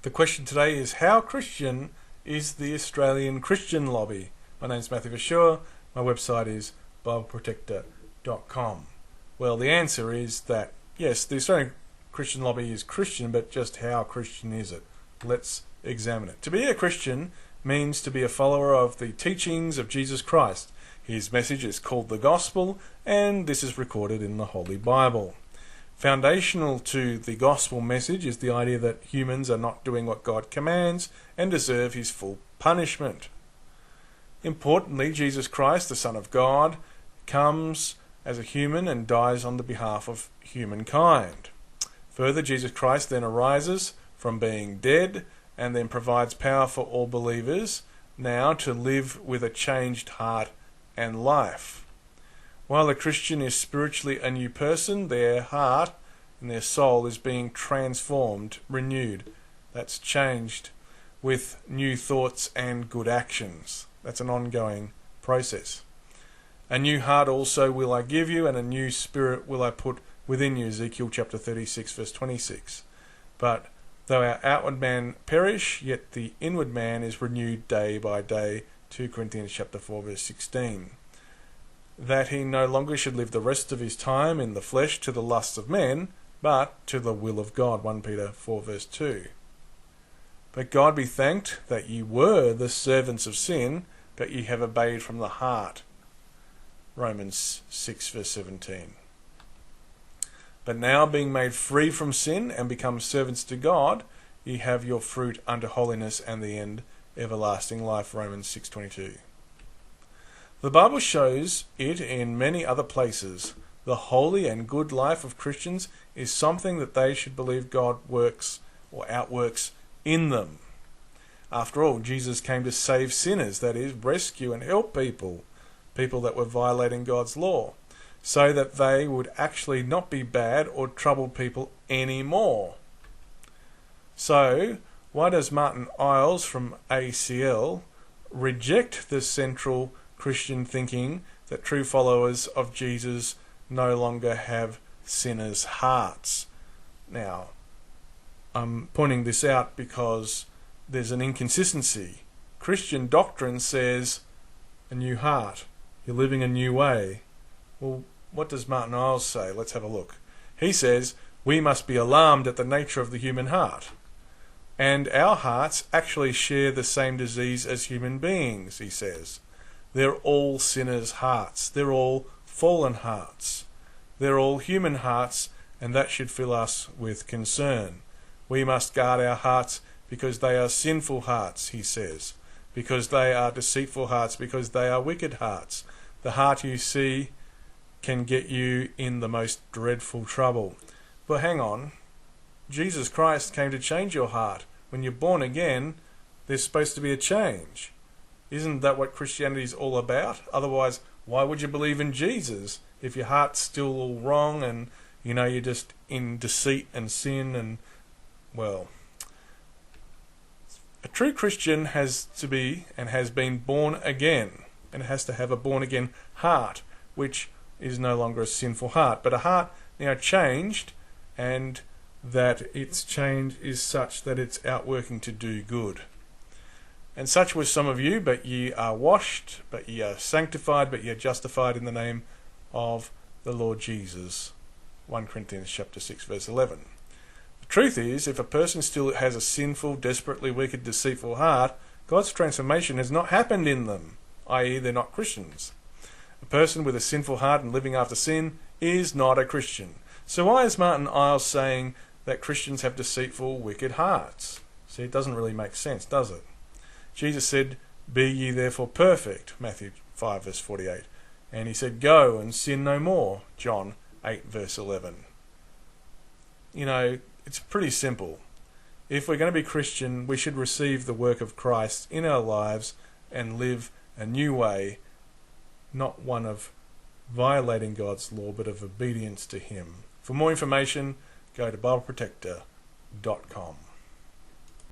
The question today is, how Christian is the Australian Christian lobby? My name is Matthew Verschure. My website is BibleProtector.com. Well, the answer is that, yes, the Australian Christian lobby is Christian, but just how Christian is it? Let's examine it. To be a Christian means to be a follower of the teachings of Jesus Christ. His message is called the Gospel, and this is recorded in the Holy Bible. Foundational to the gospel message is the idea that humans are not doing what God commands and deserve his full punishment. Importantly, Jesus Christ, the Son of God, comes as a human and dies on the behalf of humankind. Further, Jesus Christ then arises from being dead and then provides power for all believers now to live with a changed heart and life. While a Christian is spiritually a new person, their heart and their soul is being transformed, renewed. That's changed with new thoughts and good actions. That's an ongoing process. A new heart also will I give you, and a new spirit will I put within you, Ezekiel chapter 36, verse 26. But though our outward man perish, yet the inward man is renewed day by day, 2 Corinthians chapter 4, verse 16. That he no longer should live the rest of his time in the flesh to the lusts of men, but to the will of God, 1 Peter 4 verse 2. But God be thanked that ye were the servants of sin, but ye have obeyed from the heart, Romans 6 verse 17. But now being made free from sin and become servants to God, ye have your fruit unto holiness, and the end everlasting life, Romans 6:22. The Bible shows it in many other places. The holy and good life of Christians is something that they should believe God works or outworks in them. After all, Jesus came to save sinners, that is, rescue and help people that were violating God's law, so that they would actually not be bad or troubled people anymore. So, why does Martin Iles from ACL reject the central Christian thinking that true followers of Jesus no longer have sinners' hearts? Now, I'm pointing this out because there's an inconsistency. Christian doctrine says a new heart. You're living a new way. Well, what does Martin Iles say? Let's have a look. He says we must be alarmed at the nature of the human heart. And our hearts actually share the same disease as human beings, he says. They're all sinners' hearts. They're all fallen hearts. They're all human hearts, and that should fill us with concern. We must guard our hearts because they are sinful hearts, he says, because they are deceitful hearts, because they are wicked hearts. The heart you see can get you in the most dreadful trouble. But hang on, Jesus Christ came to change your heart. When you're born again, there's supposed to be a change. Isn't that what Christianity is all about? Otherwise, why would you believe in Jesus if your heart's still all wrong and you're just in deceit and sin? And well, a true Christian has to be and has been born again, and has to have a born again heart, which is no longer a sinful heart, but a heart now changed, and that its change is such that it's outworking to do good. And such was some of you, but ye are washed, but ye are sanctified, but ye are justified in the name of the Lord Jesus. 1 Corinthians chapter 6 verse 11. The truth is, if a person still has a sinful, desperately wicked, deceitful heart, God's transformation has not happened in them, i.e. they're not Christians. A person with a sinful heart and living after sin is not a Christian. So why is Martin Iles saying that Christians have deceitful, wicked hearts? See, it doesn't really make sense, does it? Jesus said, "Be ye therefore perfect," Matthew 5 verse 48. And he said, "Go and sin no more," John 8 verse 11. It's pretty simple. If we're going to be Christian, we should receive the work of Christ in our lives and live a new way, not one of violating God's law, but of obedience to him. For more information, go to BibleProtector.com.